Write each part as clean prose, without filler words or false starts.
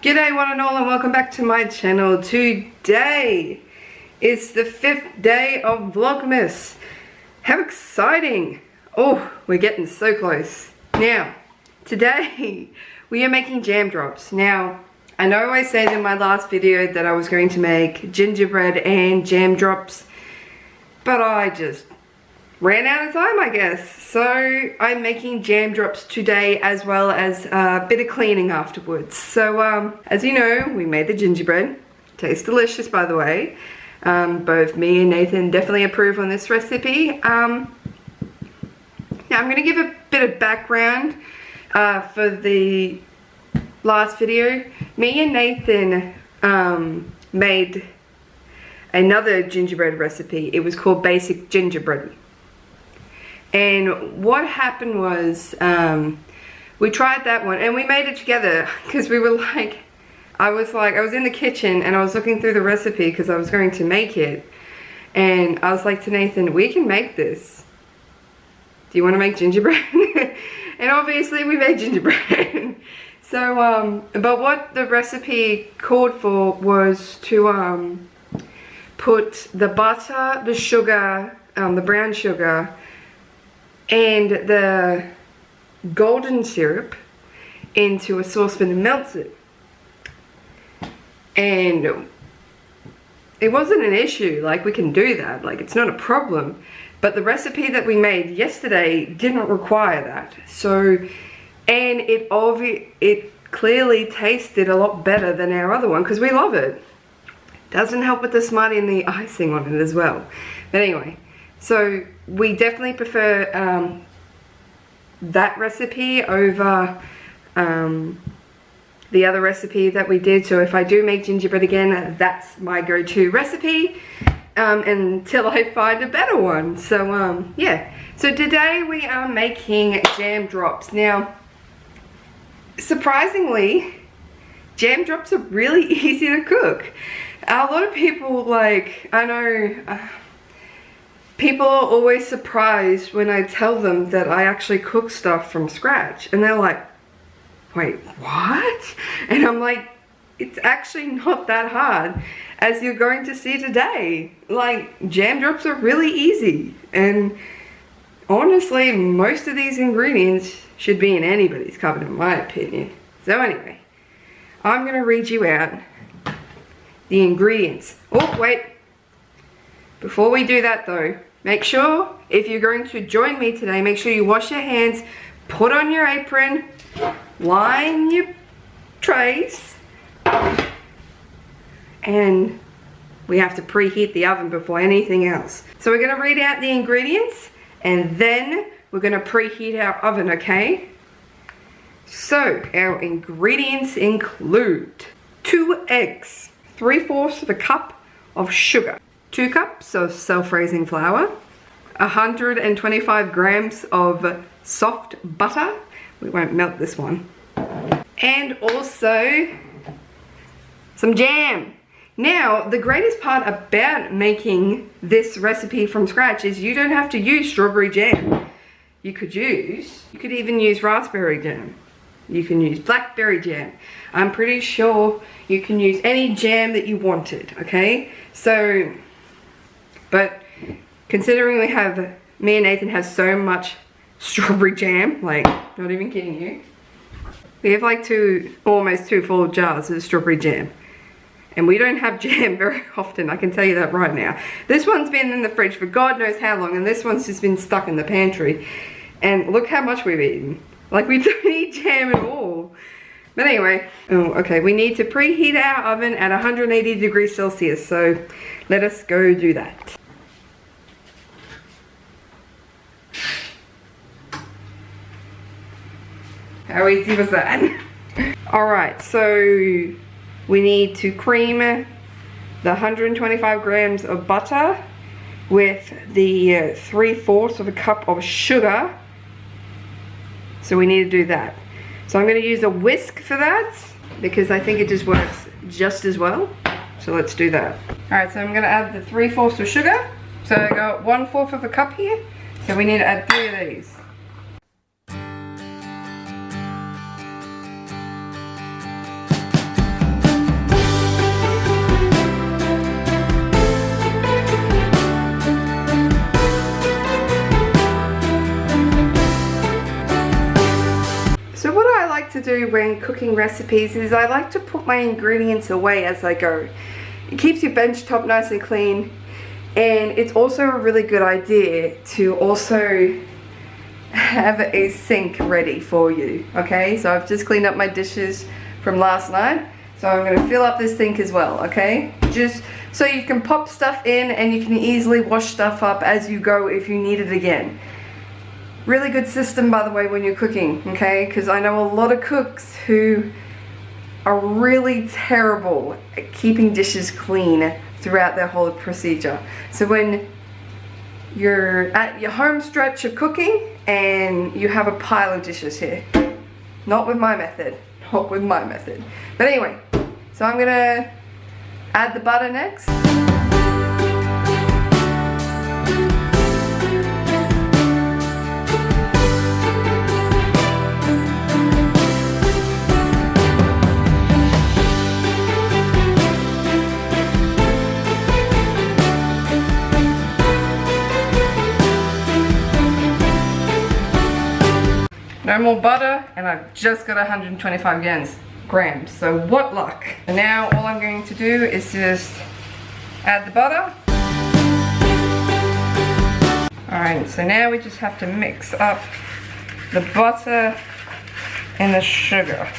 G'day one and all, and welcome back to my channel. Today is the 5th day of Vlogmas. How exciting! Oh, we're getting so close. Now, today we are making jam drops. Now, I know I said in my last video that I was going to make gingerbread and jam drops, but I just ran out of time, I guess. So I'm making jam drops today, as well as a bit of cleaning afterwards. So as you know, we made the gingerbread. Tastes delicious, by the way. Both me and Nathan definitely approve on this recipe. Now I'm going to give a bit of background for the last video. Me and Nathan made another gingerbread recipe. It was called Basic Gingerbread. And what happened was, we tried that one and we made it together because we were like, I was in the kitchen and I was looking through the recipe because I was going to make it. And I was like to Nathan, we can make this. Do you want to make gingerbread? And obviously we made gingerbread. So, but what the recipe called for was to put the butter, the sugar, the brown sugar, and the golden syrup into a saucepan and melt it. And it wasn't an issue, like we can do that, like it's not a problem. But the recipe that we made yesterday didn't require that. So, and it clearly tasted a lot better than our other one because we love it. Doesn't help with the Smartie and the icing on it as well. But anyway. So we definitely prefer that recipe over the other recipe that we did. So if I do make gingerbread again, that's my go-to recipe until I find a better one. So yeah. So today we are making jam drops. Now, surprisingly, jam drops are really easy to cook. A lot of people, like, I know... people are always surprised when I tell them that I actually cook stuff from scratch. And they're like, wait, what? And I'm like, it's actually not that hard, as you're going to see today. Like, jam drops are really easy. And honestly, most of these ingredients should be in anybody's cupboard, in my opinion. So anyway, I'm going to read you out the ingredients. Oh, wait. Before we do that though, make sure, if you're going to join me today, make sure you wash your hands, put on your apron, line your trays, and we have to preheat the oven before anything else. So we're going to read out the ingredients, and then we're going to preheat our oven, okay? So, our ingredients include 2 eggs, 3/4 of a cup of sugar, 2 cups of self-raising flour, 125 grams of soft butter. We won't melt this one. And also some jam. Now, the greatest part about making this recipe from scratch is you don't have to use strawberry jam. You could even use raspberry jam. You can use blackberry jam. I'm pretty sure you can use any jam that you wanted, okay? So, but considering me and Nathan have so much strawberry jam, like, not even kidding you. We have like almost 2 full jars of strawberry jam. And we don't have jam very often, I can tell you that right now. This one's been in the fridge for God knows how long, and this one's just been stuck in the pantry. And look how much we've eaten. Like, we don't eat jam at all. But anyway, okay, we need to preheat our oven at 180 degrees Celsius, so let us go do that. How easy was that? Alright, so we need to cream the 125 grams of butter with the 3/4 of a cup of sugar. So we need to do that. So I'm going to use a whisk for that because I think it just works just as well. So let's do that. Alright, so I'm going to add the 3/4 of sugar. So I got 1/4 of a cup here. So we need to add 3 of these. do when cooking recipes is I like to put my ingredients away as I go. It keeps your bench top nice and clean, and it's also a really good idea to also have a sink ready for you. Okay, so I've just cleaned up my dishes from last night, so I'm going to fill up this sink as well. Okay, just so you can pop stuff in and you can easily wash stuff up as you go if you need it again. Really good system, by the way, when you're cooking, okay, because I know a lot of cooks who are really terrible at keeping dishes clean throughout their whole procedure. So when you're at your home stretch of cooking and you have a pile of dishes here, not with my method, not with my method. But anyway, so I'm gonna add the butter next. No more butter, and I've just got 125 grams, so what luck. And now all I'm going to do is just add the butter. Alright, so now we just have to mix up the butter and the sugar.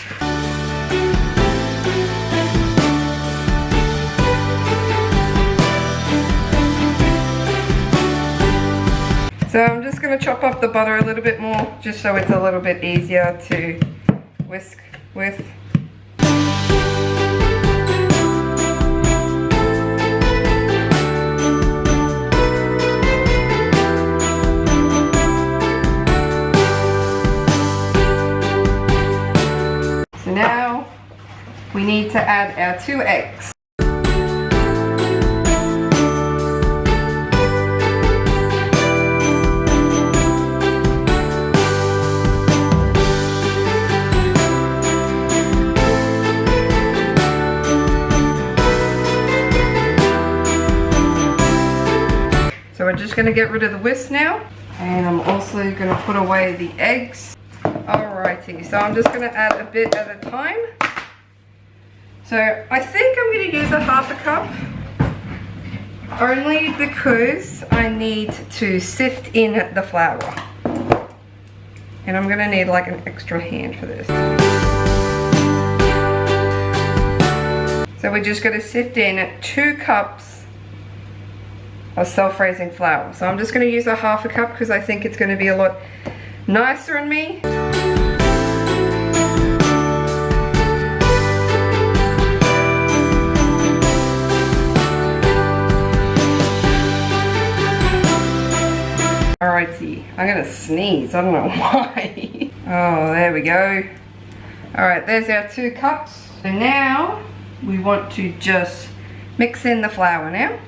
So I'm just going to chop up the butter a little bit more, just so it's a little bit easier to whisk with. So now we need to add our 2 eggs. So we're just going to get rid of the whisk now, and I'm also going to put away the eggs. Alrighty, so I'm just going to add a bit at a time. So I think I'm going to use a half a cup, only because I need to sift in the flour. And I'm going to need like an extra hand for this. So we're just going to sift in 2 cups of self-raising flour. So I'm just going to use a half a cup because I think it's going to be a lot nicer on me. Alrighty, I'm going to sneeze, I don't know why. Oh, there we go. Alright, there's our 2 cups. So now we want to just mix in the flour now.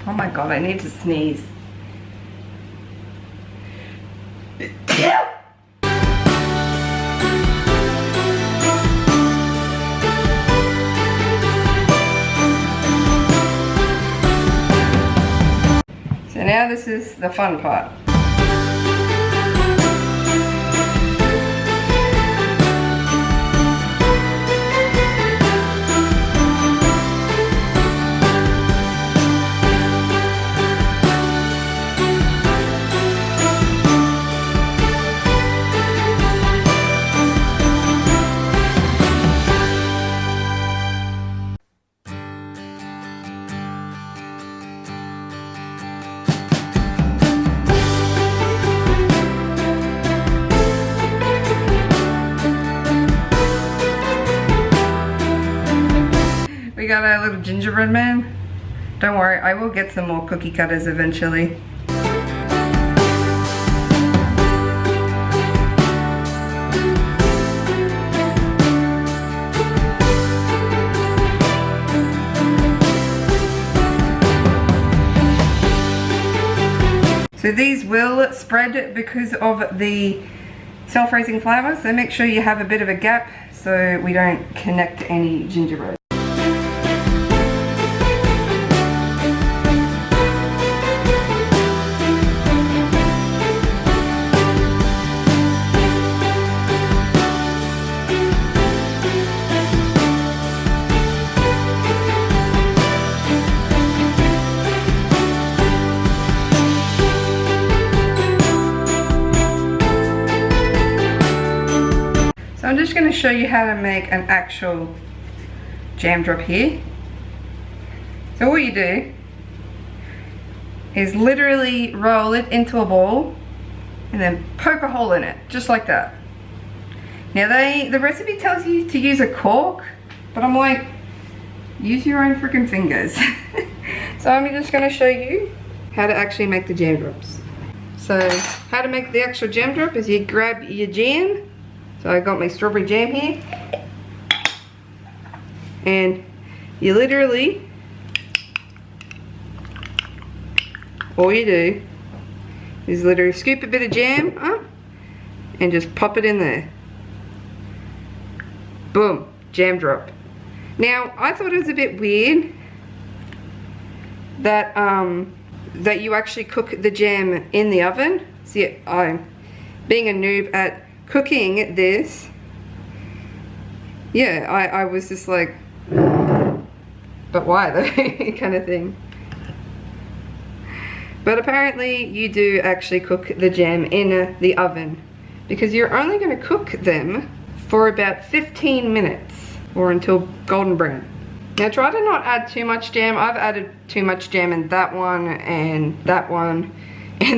Oh my god, I need to sneeze. So now this is the fun part. We got our little gingerbread man. Don't worry, I will get some more cookie cutters eventually. So these will spread because of the self-raising flour, so make sure you have a bit of a gap so we don't connect any gingerbread. just going to show you how to make an actual jam drop here. So all you do is literally roll it into a ball and then poke a hole in it, just like that. Now the recipe tells you to use a cork, but I'm like, use your own freaking fingers. So I'm just going to show you how to actually make the jam drops. So how to make the actual jam drop is you grab your jam. So I got my strawberry jam here. And you literally, all you do is literally scoop a bit of jam up and just pop it in there. Boom, jam drop. Now, I thought it was a bit weird that that you actually cook the jam in the oven. See, I'm being a noob at cooking this. Yeah, I was just like, but why though, kind of thing. But apparently you do actually cook the jam in the oven, because you're only going to cook them for about 15 minutes or until golden brown. Now try to not add too much jam. I've added too much jam in that one and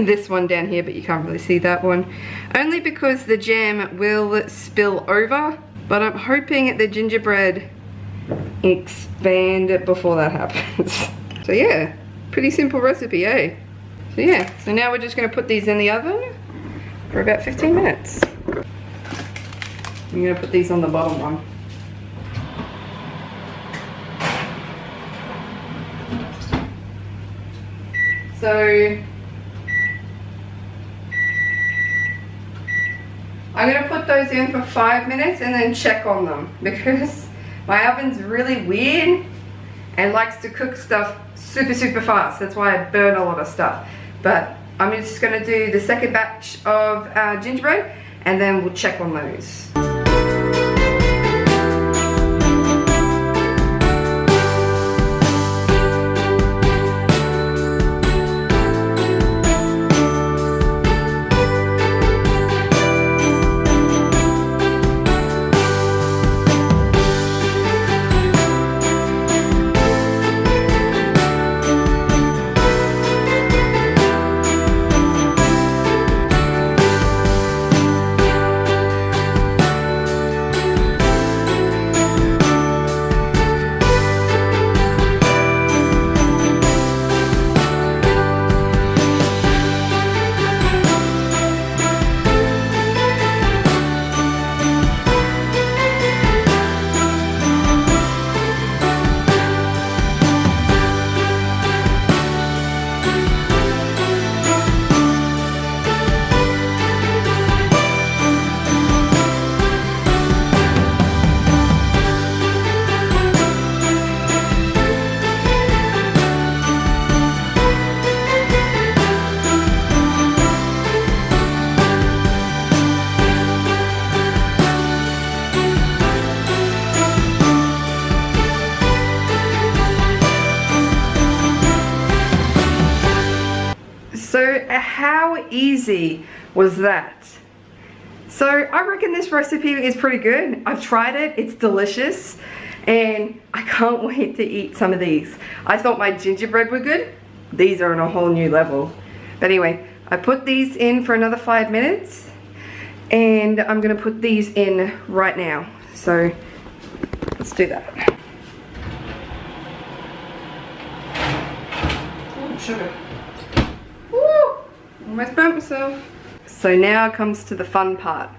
this one down here, but you can't really see that one. Only because the jam will spill over, but I'm hoping the gingerbread expand before that happens. So yeah, pretty simple recipe, eh? So yeah, so now we're just going to put these in the oven for about 15 minutes. I'm going to put these on the bottom one. So I'm going to put those in for 5 minutes and then check on them, because my oven's really weird and likes to cook stuff super fast. That's why I burn a lot of stuff. But I'm just going to do the second batch of gingerbread and then we'll check on those. So how easy was that? So I reckon this recipe is pretty good. I've tried it, it's delicious, and I can't wait to eat some of these. I thought my gingerbread were good. These are on a whole new level. But anyway, I put these in for another 5 minutes, and I'm gonna put these in right now. So let's do that. Oh, sugar. Woo! Almost burnt myself. So now comes to the fun part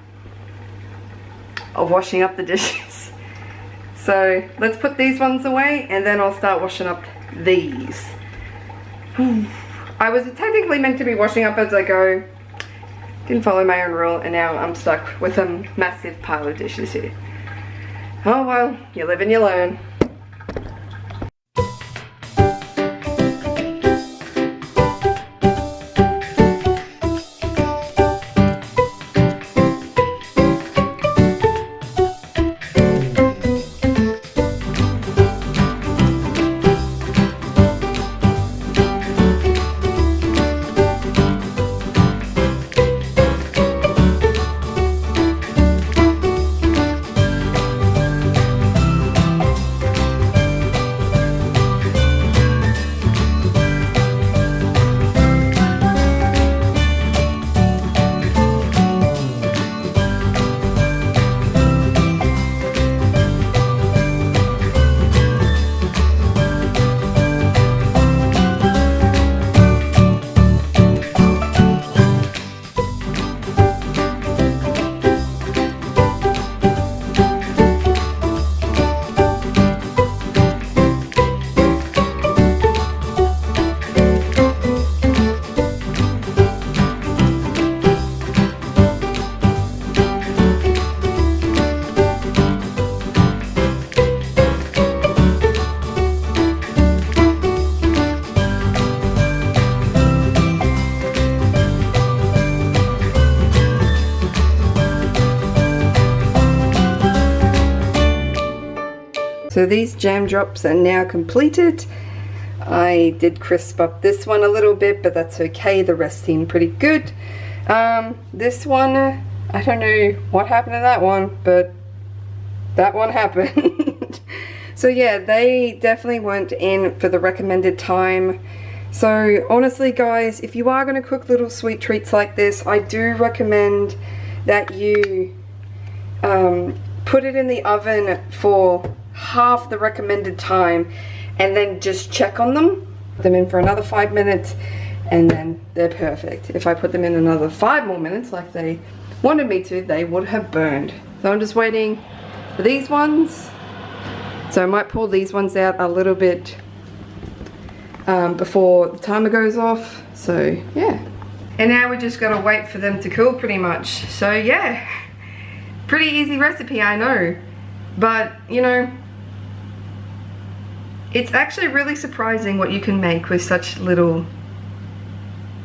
of washing up the dishes. So let's put these ones away and then I'll start washing up these. I was technically meant to be washing up as I go. Didn't follow my own rule and now I'm stuck with a massive pile of dishes here. Oh well, you live and you learn. So these jam drops are now completed. I did crisp up this one a little bit, but that's okay. The rest seem pretty good. This one, I don't know what happened to that one, but that one happened. So yeah, they definitely weren't in for the recommended time. So honestly guys, if you are going to cook little sweet treats like this, I do recommend that you put it in the oven for half the recommended time and then just check on them. Put them in for another 5 minutes and then they're perfect. If I put them in another 5 more minutes like they wanted me to, they would have burned. So I'm just waiting for these ones. So I might pull these ones out a little bit before the timer goes off. So yeah. And now we just gotta wait for them to cool pretty much. So yeah, pretty easy recipe, I know. But you know, it's actually really surprising what you can make with such little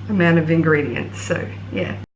amount of ingredients. So yeah.